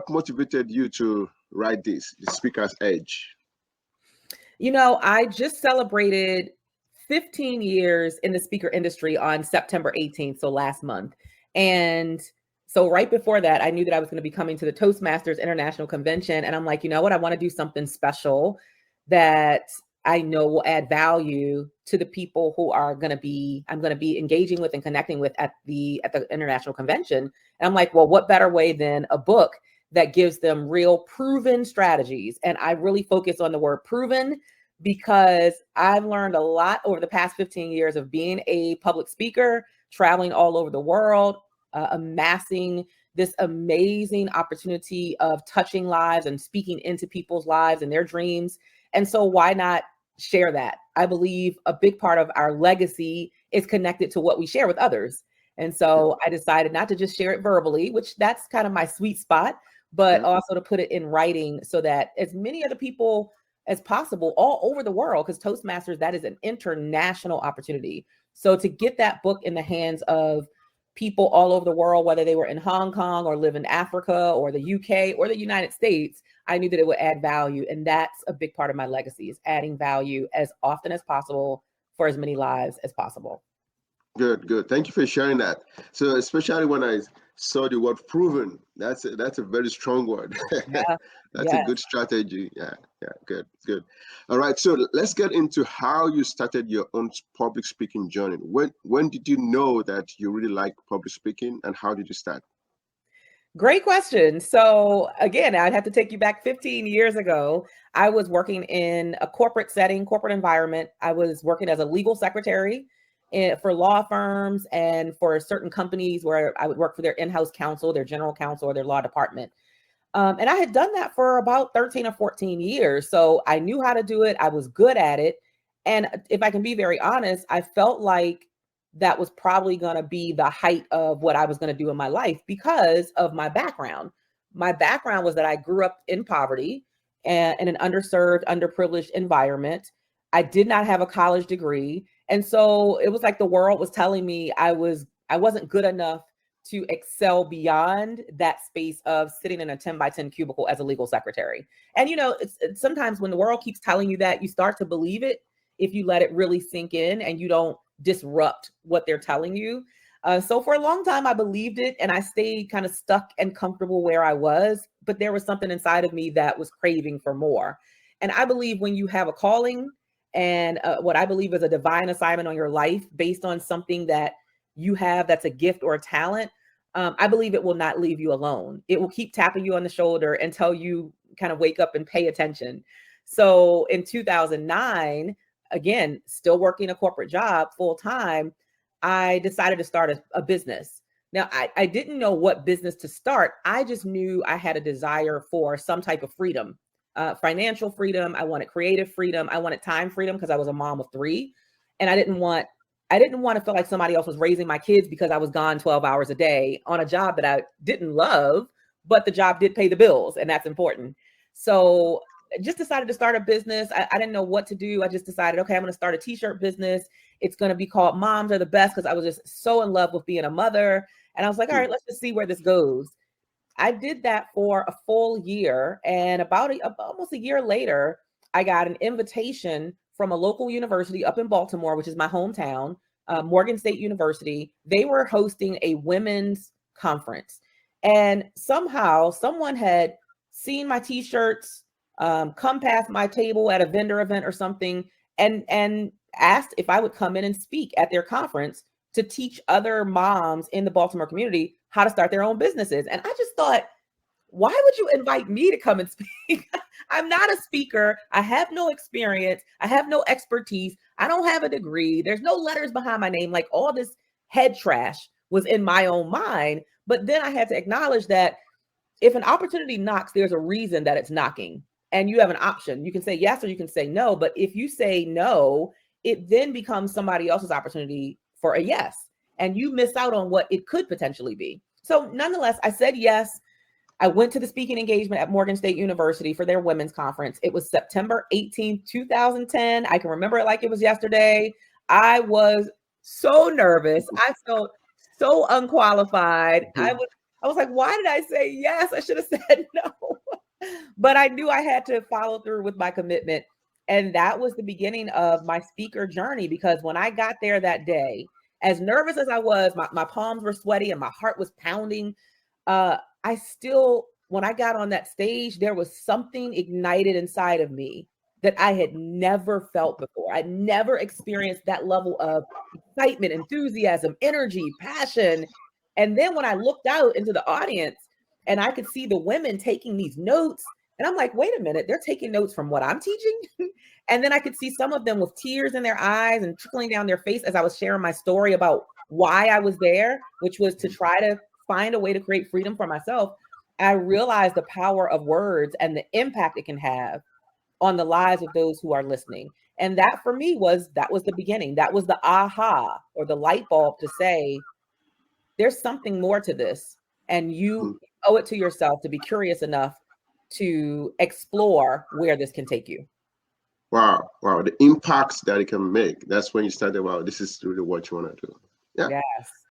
what motivated you to write this, The Speaker's Edge? I just celebrated 15 years in the speaker industry on September 18th, so last month. And so right before that, I knew that I was going to be coming to the Toastmasters International Convention. And I'm like, you know what? I want to do something special that I know will add value to the people who I'm going to be engaging with and connecting with at the international convention. And I'm like, well, what better way than a book that gives them real proven strategies? And I really focus on the word proven because I've learned a lot over the past 15 years of being a public speaker, traveling all over the world, amassing this amazing opportunity of touching lives and speaking into people's lives and their dreams. And so why not share that? I believe a big part of our legacy is connected to what we share with others. And so I decided not to just share it verbally, which that's kind of my sweet spot, but also to put it in writing so that as many other people as possible all over the world, because Toastmasters, that is an international opportunity. So to get that book in the hands of people all over the world, whether they were in Hong Kong or live in Africa or the UK or the United States, I knew that it would add value. And that's a big part of my legacy, is adding value as often as possible for as many lives as possible. Good. Thank you for sharing that. So especially when I saw the word proven, that's a very strong word. Yeah. That's a good strategy. Yeah, good. All right, so let's get into how you started your own public speaking journey. When did you know that you really like public speaking, and how did you start? Great question. So again, I'd have to take you back 15 years ago. I was working in a corporate setting, corporate environment. I was working as a legal secretary for law firms and for certain companies where I would work for their in-house counsel, their general counsel, or their law department. And I had done that for about 13 or 14 years. So I knew how to do it. I was good at it. And if I can be very honest, I felt like that was probably going to be the height of what I was going to do in my life because of my background. My background was that I grew up in poverty and in an underserved, underprivileged environment. I did not have a college degree. And so it was like the world was telling me I wasn't good enough to excel beyond that space of sitting in a 10 by 10 cubicle as a legal secretary. And, it's sometimes when the world keeps telling you that, you start to believe it if you let it really sink in and you don't disrupt what they're telling you. So for a long time, I believed it and I stayed kind of stuck and comfortable where I was, but there was something inside of me that was craving for more. And I believe when you have a calling and what I believe is a divine assignment on your life based on something that you have that's a gift or a talent, I believe it will not leave you alone. It will keep tapping you on the shoulder until you kind of wake up and pay attention. So in 2009, again, still working a corporate job full time, I decided to start a business. Now, I didn't know what business to start. I just knew I had a desire for some type of freedom, financial freedom. I wanted creative freedom. I wanted time freedom because I was a mom of 3. And I didn't want to feel like somebody else was raising my kids because I was gone 12 hours a day on a job that I didn't love, but the job did pay the bills, and that's important. So I just decided to start a business. I didn't know what to do. I just decided, okay, I'm going to start a t-shirt business. It's going to be called Moms Are the Best because I was just so in love with being a mother. And I was like, all right, let's just see where this goes. I did that for a full year. And almost a year later, I got an invitation from a local university up in Baltimore, which is my hometown, Morgan State University. They were hosting a women's conference. And somehow someone had seen my t-shirts, come past my table at a vendor event or something, and asked if I would come in and speak at their conference to teach other moms in the Baltimore community how to start their own businesses. And I just thought, why would you invite me to come and speak? I'm not a speaker. I have no experience. I have no expertise. I don't have a degree. There's no letters behind my name. Like, all this head trash was in my own mind. But then I had to acknowledge that if an opportunity knocks, there's a reason that it's knocking. And you have an option. You can say yes or you can say no. But if you say no, it then becomes somebody else's opportunity for a yes. And you miss out on what it could potentially be. So nonetheless, I said yes. I went to the speaking engagement at Morgan State University for their women's conference. It was September 18th, 2010. I can remember it like it was yesterday. I was so nervous. I felt so unqualified. I was I was like, why did I say yes? I should have said no. But I knew I had to follow through with my commitment. And that was the beginning of my speaker journey, because when I got there that day, as nervous as I was, my palms were sweaty and my heart was pounding. I still, when I got on that stage, there was something ignited inside of me that I had never felt before. I'd never experienced that level of excitement, enthusiasm, energy, passion. And then when I looked out into the audience and I could see the women taking these notes, and I'm like, wait a minute, they're taking notes from what I'm teaching? And then I could see some of them with tears in their eyes and trickling down their face as I was sharing my story about why I was there, which was to try to find a way to create freedom for myself. I realized the power of words and the impact it can have on the lives of those who are listening. And that for me was the beginning. That was the aha, or the light bulb, to say, there's something more to this. And you owe it to yourself to be curious enough to explore where this can take you. Wow, wow, the impacts that it can make. That's when you started, wow, this is really what you want to do. Yeah. Yes.